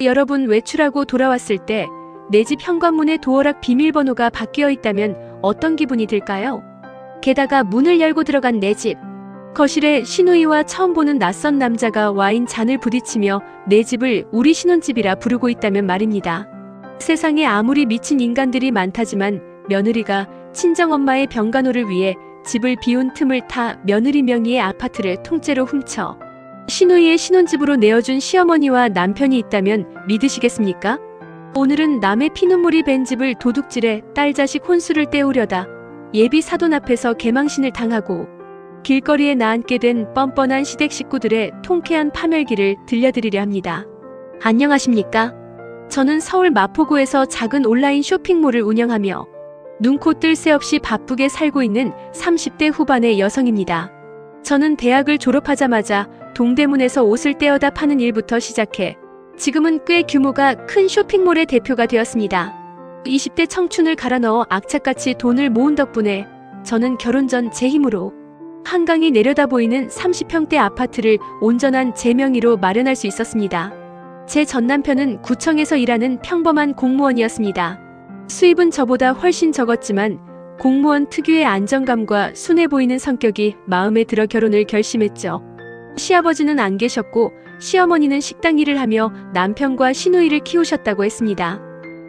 여러분, 외출하고 돌아왔을 때 내 집 현관문에 도어락 비밀번호가 바뀌어 있다면 어떤 기분이 들까요? 게다가 문을 열고 들어간 내 집. 거실에 시누이와 처음 보는 낯선 남자가 와인 잔을 부딪히며 내 집을 우리 신혼집이라 부르고 있다면 말입니다. 세상에 아무리 미친 인간들이 많다지만 며느리가 친정엄마의 병간호를 위해 집을 비운 틈을 타 며느리 명의의 아파트를 통째로 훔쳐 시누이의 신혼집으로 내어준 시어머니와 남편이 있다면 믿으시겠습니까? 오늘은 남의 피눈물이 밴 집을 도둑질해 딸 자식 혼수를 때우려다 예비 사돈 앞에서 개망신을 당하고 길거리에 나앉게 된 뻔뻔한 시댁 식구들의 통쾌한 파멸기를 들려드리려 합니다. 안녕하십니까? 저는 서울 마포구에서 작은 온라인 쇼핑몰을 운영하며 눈코 뜰 새 없이 바쁘게 살고 있는 30대 후반의 여성입니다. 저는 대학을 졸업하자마자 동대문에서 옷을 떼어다 파는 일부터 시작해 지금은 꽤 규모가 큰 쇼핑몰의 대표가 되었습니다. 20대 청춘을 갈아 넣어 악착같이 돈을 모은 덕분에 저는 결혼 전 제 힘으로 한강이 내려다 보이는 30평대 아파트를 온전한 제 명의로 마련할 수 있었습니다. 제 전 남편은 구청에서 일하는 평범한 공무원이었습니다. 수입은 저보다 훨씬 적었지만 공무원 특유의 안정감과 순해 보이는 성격이 마음에 들어 결혼을 결심했죠. 시아버지는 안 계셨고 시어머니는 식당 일을 하며 남편과 시누이를 키우셨다고 했습니다.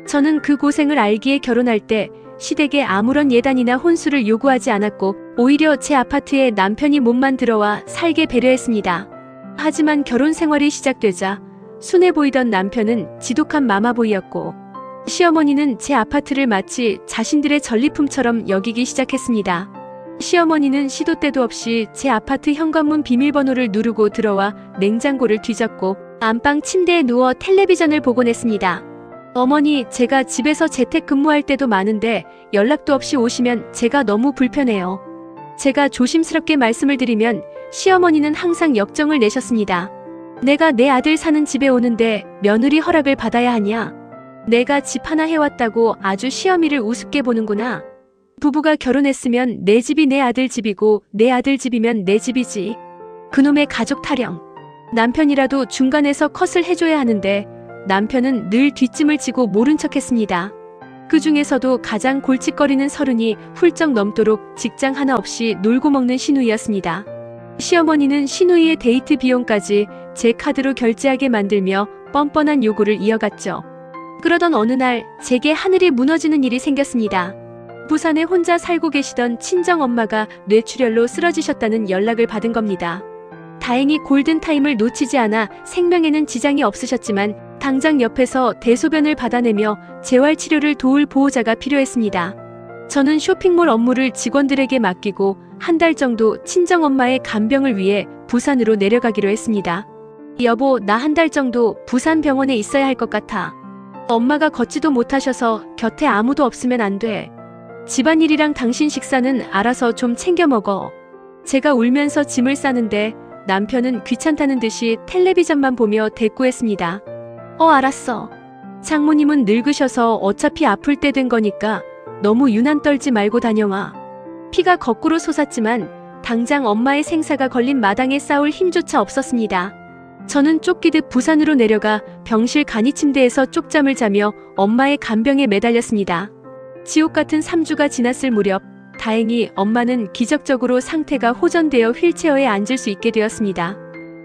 저는 그 고생을 알기에 결혼할 때 시댁에 아무런 예단이나 혼수를 요구하지 않았고 오히려 제 아파트에 남편이 몸만 들어와 살게 배려했습니다. 하지만 결혼 생활이 시작되자 순해 보이던 남편은 지독한 마마보이였고 시어머니는 제 아파트를 마치 자신들의 전리품처럼 여기기 시작했습니다. 시어머니는 시도 때도 없이 제 아파트 현관문 비밀번호를 누르고 들어와 냉장고를 뒤졌고 안방 침대에 누워 텔레비전을 보곤 했습니다. 어머니, 제가 집에서 재택근무할 때도 많은데 연락도 없이 오시면 제가 너무 불편해요. 제가 조심스럽게 말씀을 드리면 시어머니는 항상 역정을 내셨습니다. 내가 내 아들 사는 집에 오는데 며느리 허락을 받아야 하냐? 내가 집 하나 해왔다고 아주 시어미를 우습게 보는구나. 부부가 결혼했으면 내 집이 내 아들 집이고 내 아들 집이면 내 집이지. 그놈의 가족 타령. 남편이라도 중간에서 컷을 해줘야 하는데 남편은 늘 뒷짐을 지고 모른 척했습니다. 그 중에서도 가장 골칫거리는 서른이 훌쩍 넘도록 직장 하나 없이 놀고 먹는 시누이였습니다. 시어머니는 시누이의 데이트 비용까지 제 카드로 결제하게 만들며 뻔뻔한 요구를 이어갔죠. 그러던 어느 날 제게 하늘이 무너지는 일이 생겼습니다. 부산에 혼자 살고 계시던 친정엄마가 뇌출혈로 쓰러지셨다는 연락을 받은 겁니다. 다행히 골든타임을 놓치지 않아 생명에는 지장이 없으셨지만 당장 옆에서 대소변을 받아내며 재활치료를 도울 보호자가 필요했습니다. 저는 쇼핑몰 업무를 직원들에게 맡기고 한 달 정도 친정엄마의 간병을 위해 부산으로 내려가기로 했습니다. 여보, 나 한 달 정도 부산 병원에 있어야 할 것 같아. 엄마가 걷지도 못하셔서 곁에 아무도 없으면 안 돼. 집안일이랑 당신 식사는 알아서 좀 챙겨 먹어. 제가 울면서 짐을 싸는데 남편은 귀찮다는 듯이 텔레비전만 보며 대꾸했습니다. 알았어. 장모님은 늙으셔서 어차피 아플 때 된 거니까 너무 유난 떨지 말고 다녀와. 피가 거꾸로 솟았지만 당장 엄마의 생사가 걸린 마당에 싸울 힘조차 없었습니다. 저는 쫓기듯 부산으로 내려가 병실 간이 침대에서 쪽잠을 자며 엄마의 간병에 매달렸습니다. 지옥 같은 3주가 지났을 무렵 다행히 엄마는 기적적으로 상태가 호전되어 휠체어에 앉을 수 있게 되었습니다.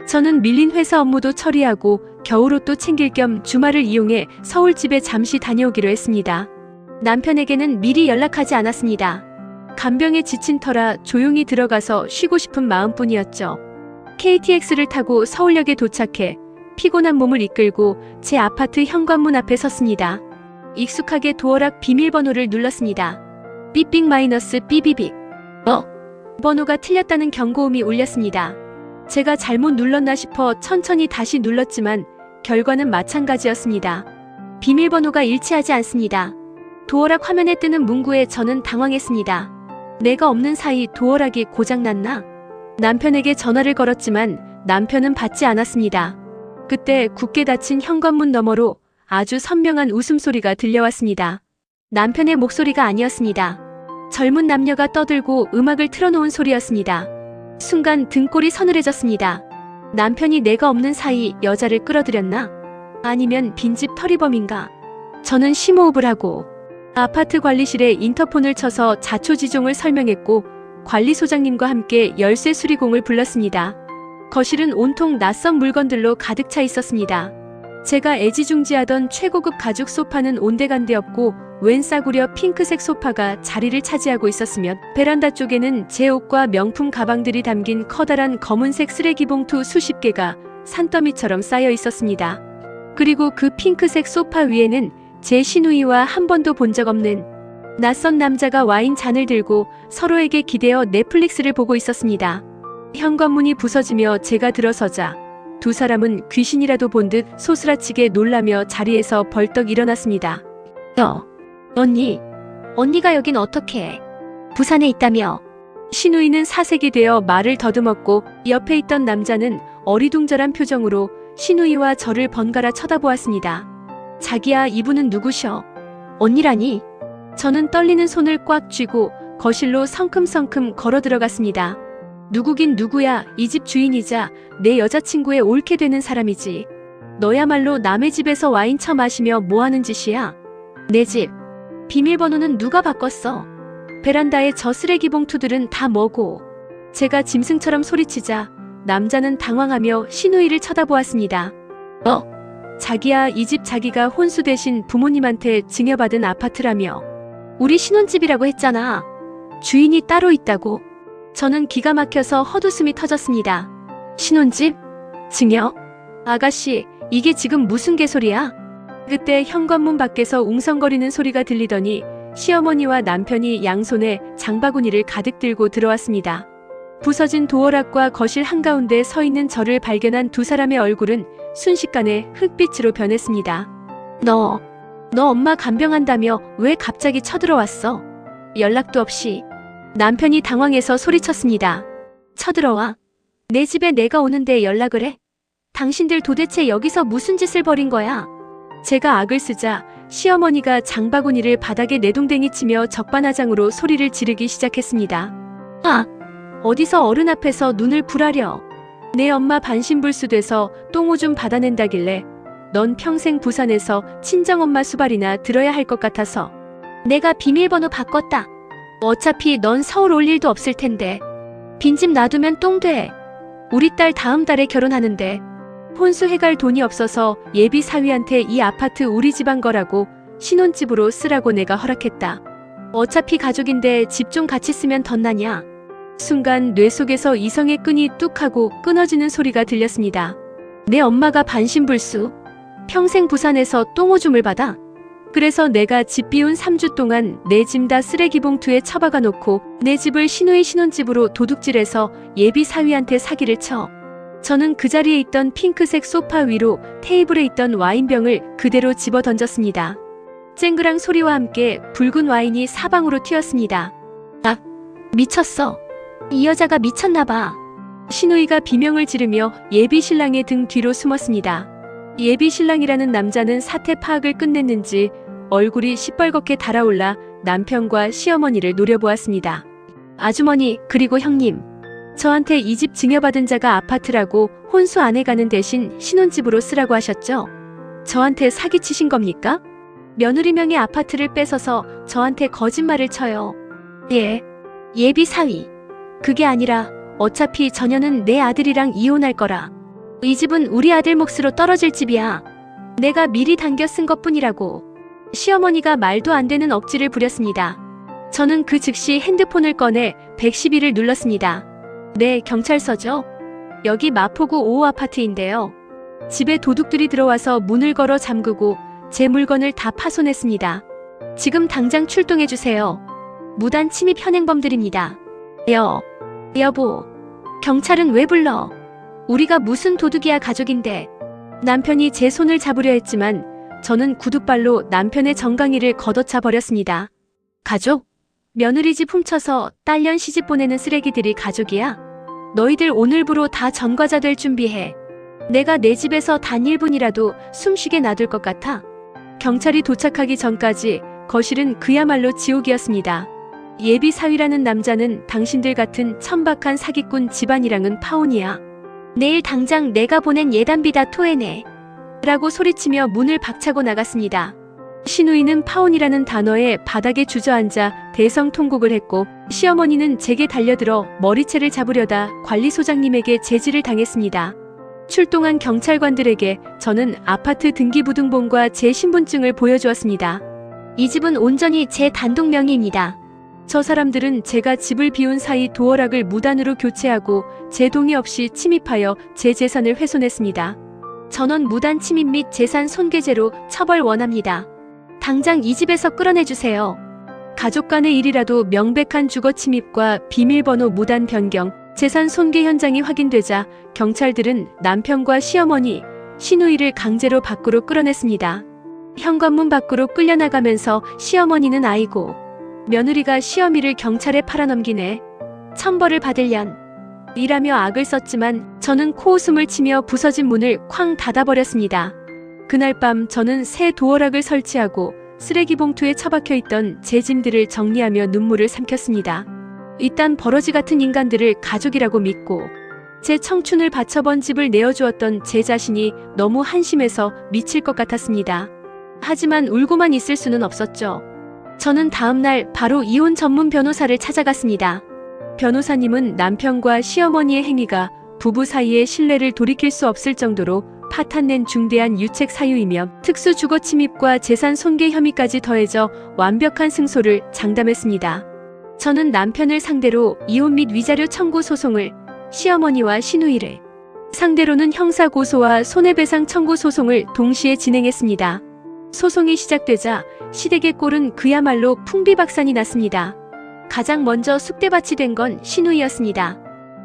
저는 밀린 회사 업무도 처리하고 겨울옷도 챙길 겸 주말을 이용해 서울집에 잠시 다녀오기로 했습니다. 남편에게는 미리 연락하지 않았습니다. 간병에 지친 터라 조용히 들어가서 쉬고 싶은 마음뿐이었죠. KTX를 타고 서울역에 도착해 피곤한 몸을 이끌고 제 아파트 현관문 앞에 섰습니다. 익숙하게 도어락 비밀번호를 눌렀습니다. 삐빅 마이너스 삐비빅. 번호가 틀렸다는 경고음이 울렸습니다. 제가 잘못 눌렀나 싶어 천천히 다시 눌렀지만 결과는 마찬가지였습니다. 비밀번호가 일치하지 않습니다. 도어락 화면에 뜨는 문구에 저는 당황했습니다. 내가 없는 사이 도어락이 고장났나? 남편에게 전화를 걸었지만 남편은 받지 않았습니다. 그때 굳게 닫힌 현관문 너머로 아주 선명한 웃음소리가 들려왔습니다. 남편의 목소리가 아니었습니다. 젊은 남녀가 떠들고 음악을 틀어놓은 소리였습니다. 순간 등골이 서늘해졌습니다. 남편이 내가 없는 사이 여자를 끌어들였나? 아니면 빈집 털이범인가? 저는 심호흡을 하고 아파트 관리실에 인터폰을 쳐서 자초지종을 설명했고 관리소장님과 함께 열쇠 수리공을 불렀습니다. 거실은 온통 낯선 물건들로 가득 차 있었습니다. 제가 애지중지하던 최고급 가죽 소파는 온데간데 없고 웬 싸구려 핑크색 소파가 자리를 차지하고 있었으며 베란다 쪽에는 제 옷과 명품 가방들이 담긴 커다란 검은색 쓰레기 봉투 수십 개가 산더미처럼 쌓여 있었습니다. 그리고 그 핑크색 소파 위에는 제 시누이와 한 번도 본 적 없는 낯선 남자가 와인 잔을 들고 서로에게 기대어 넷플릭스를 보고 있었습니다. 현관문이 부서지며 제가 들어서자 두 사람은 귀신이라도 본 듯 소스라치게 놀라며 자리에서 벌떡 일어났습니다. 언니가 여긴 어떻게 해? 부산에 있다며? 시누이는 사색이 되어 말을 더듬었고 옆에 있던 남자는 어리둥절한 표정으로 시누이와 저를 번갈아 쳐다보았습니다. 자기야, 이분은 누구셔? 언니라니? 저는 떨리는 손을 꽉 쥐고 거실로 성큼성큼 걸어 들어갔습니다. 누구긴 누구야. 이 집 주인이자 내 여자친구에 옳게 되는 사람이지. 너야말로 남의 집에서 와인 처마시며 뭐하는 짓이야? 내 집 비밀번호는 누가 바꿨어? 베란다에 저 쓰레기 봉투들은 다 뭐고? 제가 짐승처럼 소리치자 남자는 당황하며 시누이를 쳐다보았습니다. 자기야, 이 집 자기가 혼수 대신 부모님한테 증여받은 아파트라며. 우리 신혼집이라고 했잖아. 주인이 따로 있다고. 저는 기가 막혀서 헛웃음이 터졌습니다. 신혼집? 증여? 아가씨, 이게 지금 무슨 개소리야? 그때 현관문 밖에서 웅성거리는 소리가 들리더니 시어머니와 남편이 양손에 장바구니를 가득 들고 들어왔습니다. 부서진 도어락과 거실 한가운데 서 있는 저를 발견한 두 사람의 얼굴은 순식간에 흑빛으로 변했습니다. 너 엄마 간병한다며 왜 갑자기 쳐들어왔어? 연락도 없이. 남편이 당황해서 소리쳤습니다. 쳐들어와? 내 집에 내가 오는데 연락을 해? 당신들 도대체 여기서 무슨 짓을 벌인 거야? 제가 악을 쓰자 시어머니가 장바구니를 바닥에 내동댕이 치며 적반하장으로 소리를 지르기 시작했습니다. 어디서 어른 앞에서 눈을 부라려. 내 엄마 반신불수 돼서 똥오줌 받아낸다길래 넌 평생 부산에서 친정엄마 수발이나 들어야 할 것 같아서. 내가 비밀번호 바꿨다. 어차피 넌 서울 올 일도 없을 텐데. 빈집 놔두면 똥 돼. 우리 딸 다음 달에 결혼하는데 혼수해갈 돈이 없어서 예비 사위한테 이 아파트 우리 집안 거라고 신혼집으로 쓰라고 내가 허락했다. 어차피 가족인데 집 좀 같이 쓰면 덧나냐. 순간 뇌 속에서 이성의 끈이 뚝 하고 끊어지는 소리가 들렸습니다. 내 엄마가 반신불수? 평생 부산에서 똥오줌을 받아? 그래서 내가 집 비운 3주 동안 내 짐 다 쓰레기 봉투에 처박아 놓고 내 집을 시누이 신혼집으로 도둑질해서 예비 사위한테 사기를 쳐. 저는 그 자리에 있던 핑크색 소파 위로 테이블에 있던 와인병을 그대로 집어 던졌습니다. 쨍그랑 소리와 함께 붉은 와인이 사방으로 튀었습니다. 미쳤어. 이 여자가 미쳤나봐. 시누이가 비명을 지르며 예비 신랑의 등 뒤로 숨었습니다. 예비 신랑이라는 남자는 사태 파악을 끝냈는지 얼굴이 시뻘겋게 달아올라 남편과 시어머니를 노려보았습니다. 아주머니, 그리고 형님. 저한테 이 집 증여받은 자가 아파트라고 혼수 안 해가는 대신 신혼집으로 쓰라고 하셨죠? 저한테 사기치신 겁니까? 며느리명의 아파트를 뺏어서 저한테 거짓말을 쳐요. 예. 예비 사위. 그게 아니라 어차피 저녀는 내 아들이랑 이혼할 거라. 이 집은 우리 아들 몫으로 떨어질 집이야. 내가 미리 당겨 쓴 것뿐이라고. 시어머니가 말도 안 되는 억지를 부렸습니다. 저는 그 즉시 핸드폰을 꺼내 112를 눌렀습니다. 네, 경찰서죠. 여기 마포구 5호 아파트인데요. 집에 도둑들이 들어와서 문을 걸어 잠그고 제 물건을 다 파손했습니다. 지금 당장 출동해주세요. 무단 침입 현행범들입니다. 여보, 경찰은 왜 불러? 우리가 무슨 도둑이야, 가족인데. 남편이 제 손을 잡으려 했지만 저는 구둣발로 남편의 정강이를 걷어차 버렸습니다. 가족? 며느리 집 훔쳐서 딸년 시집 보내는 쓰레기들이 가족이야? 너희들 오늘부로 다 전과자 될 준비해. 내가 내 집에서 단 1분이라도 숨쉬게 놔둘 것 같아? 경찰이 도착하기 전까지 거실은 그야말로 지옥이었습니다. 예비 사위라는 남자는 당신들 같은 천박한 사기꾼 집안이랑은 파혼이야. 내일 당장 내가 보낸 예단비 다 토해내. 라고 소리치며 문을 박차고 나갔습니다. 시누이는 파혼이라는 단어에 바닥에 주저앉아 대성통곡을 했고, 시어머니는 제게 달려들어 머리채를 잡으려다 관리소장님에게 제지를 당했습니다. 출동한 경찰관들에게 저는 아파트 등기부등본과 제 신분증을 보여주었습니다. 이 집은 온전히 제 단독 명의입니다. 저 사람들은 제가 집을 비운 사이 도어락을 무단으로 교체하고 제 동의 없이 침입하여 제 재산을 훼손했습니다. 전원 무단 침입 및 재산 손괴죄로 처벌 원합니다. 당장 이 집에서 끌어내주세요. 가족 간의 일이라도 명백한 주거 침입과 비밀번호 무단 변경, 재산 손괴 현장이 확인되자 경찰들은 남편과 시어머니, 시누이를 강제로 밖으로 끌어냈습니다. 현관문 밖으로 끌려나가면서 시어머니는 아이고, 며느리가 시어미를 경찰에 팔아넘기네. 천벌을 받을련. 이라며 악을 썼지만 저는 코웃음을 치며 부서진 문을 쾅 닫아버렸습니다. 그날 밤 저는 새 도어락을 설치하고 쓰레기 봉투에 처박혀 있던 제 짐들을 정리하며 눈물을 삼켰습니다. 이딴 버러지 같은 인간들을 가족이라고 믿고 제 청춘을 바쳐번 집을 내어주었던 제 자신이 너무 한심해서 미칠 것 같았습니다. 하지만 울고만 있을 수는 없었죠. 저는 다음날 바로 이혼 전문 변호사를 찾아갔습니다. 변호사님은 남편과 시어머니의 행위가 부부 사이의 신뢰를 돌이킬 수 없을 정도로 파탄낸 중대한 유책 사유이며 특수 주거 침입과 재산 손괴 혐의까지 더해져 완벽한 승소를 장담했습니다. 저는 남편을 상대로 이혼 및 위자료 청구 소송을, 시어머니와 시누이를 상대로는 형사고소와 손해배상 청구 소송을 동시에 진행했습니다. 소송이 시작되자 시댁의 꼴은 그야말로 풍비박산이 났습니다. 가장 먼저 쑥대밭이 된 건 시누이였습니다.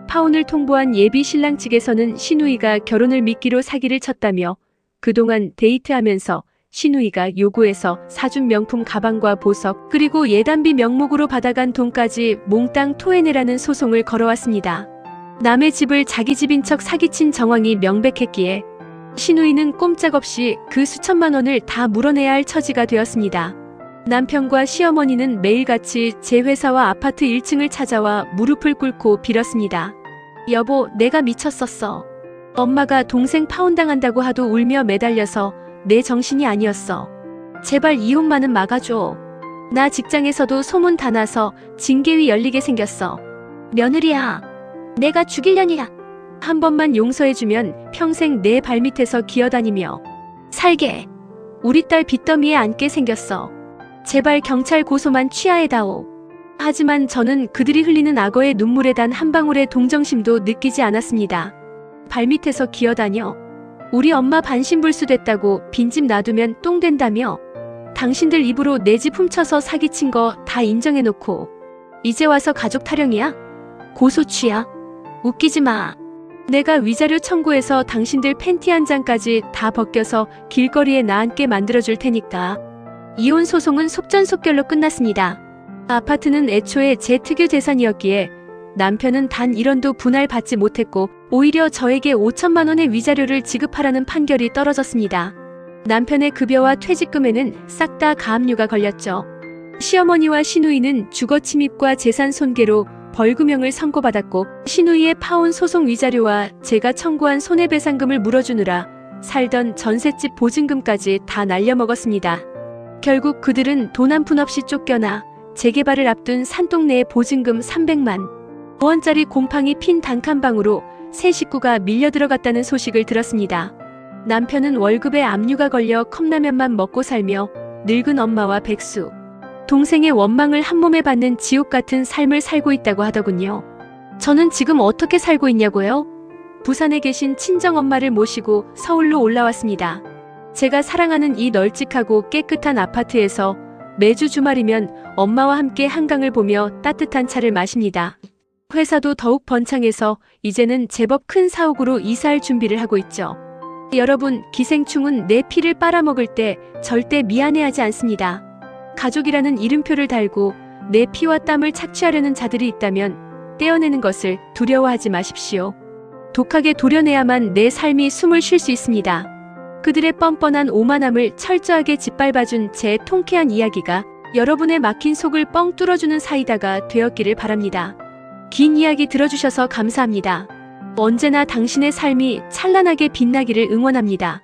파혼을 통보한 예비 신랑 측에서는 시누이가 결혼을 미끼로 사기를 쳤다며 그동안 데이트하면서 시누이가 요구해서 사준 명품 가방과 보석, 그리고 예단비 명목으로 받아간 돈까지 몽땅 토해내라는 소송을 걸어왔습니다. 남의 집을 자기 집인 척 사기친 정황이 명백했기에 시누이는 꼼짝없이 그 수천만 원을 다 물어내야 할 처지가 되었습니다. 남편과 시어머니는 매일같이 제 회사와 아파트 1층을 찾아와 무릎을 꿇고 빌었습니다. 여보, 내가 미쳤었어. 엄마가 동생 파혼당한다고 하도 울며 매달려서 내 정신이 아니었어. 제발 이혼만은 막아줘. 나 직장에서도 소문 다 나서 징계위 열리게 생겼어. 며느리야, 내가 죽일년이야. 한 번만 용서해주면 평생 내 발밑에서 기어다니며 살게. 우리 딸 빚더미에 앉게 생겼어. 제발 경찰 고소만 취하해다오. 하지만 저는 그들이 흘리는 악어의 눈물에 단 한 방울의 동정심도 느끼지 않았습니다. 발밑에서 기어다녀. 우리 엄마 반신불수 됐다고 빈집 놔두면 똥 된다며. 당신들 입으로 내 집 훔쳐서 사기친 거 다 인정해놓고 이제 와서 가족 타령이야? 고소취야? 웃기지 마. 내가 위자료 청구해서 당신들 팬티 한 장까지 다 벗겨서 길거리에 나앉게 만들어줄 테니까. 이혼 소송은 속전속결로 끝났습니다. 아파트는 애초에 제 특유 재산이었기에 남편은 단 1원도 분할 받지 못했고 오히려 저에게 5천만 원의 위자료를 지급하라는 판결이 떨어졌습니다. 남편의 급여와 퇴직금에는 싹 다 가압류가 걸렸죠. 시어머니와 시누이는 주거 침입과 재산 손괴로 벌금형을 선고받았고 시누이의 파혼 소송 위자료와 제가 청구한 손해배상금을 물어주느라 살던 전셋집 보증금까지 다 날려먹었습니다. 결국 그들은 돈 한 푼 없이 쫓겨나 재개발을 앞둔 산동네의 보증금 300만 원짜리 곰팡이 핀 단칸방으로 세 식구가 밀려들어갔다는 소식을 들었습니다. 남편은 월급에 압류가 걸려 컵라면만 먹고 살며 늙은 엄마와 백수, 동생의 원망을 한몸에 받는 지옥 같은 삶을 살고 있다고 하더군요. 저는 지금 어떻게 살고 있냐고요? 부산에 계신 친정엄마를 모시고 서울로 올라왔습니다. 제가 사랑하는 이 널찍하고 깨끗한 아파트에서 매주 주말이면 엄마와 함께 한강을 보며 따뜻한 차를 마십니다. 회사도 더욱 번창해서 이제는 제법 큰 사옥으로 이사할 준비를 하고 있죠. 여러분, 기생충은 내 피를 빨아먹을 때 절대 미안해하지 않습니다. 가족이라는 이름표를 달고 내 피와 땀을 착취하려는 자들이 있다면 떼어내는 것을 두려워하지 마십시오. 독하게 도려내야만 내 삶이 숨을 쉴 수 있습니다. 그들의 뻔뻔한 오만함을 철저하게 짓밟아준 제 통쾌한 이야기가 여러분의 막힌 속을 뻥 뚫어주는 사이다가 되었기를 바랍니다. 긴 이야기 들어주셔서 감사합니다. 언제나 당신의 삶이 찬란하게 빛나기를 응원합니다.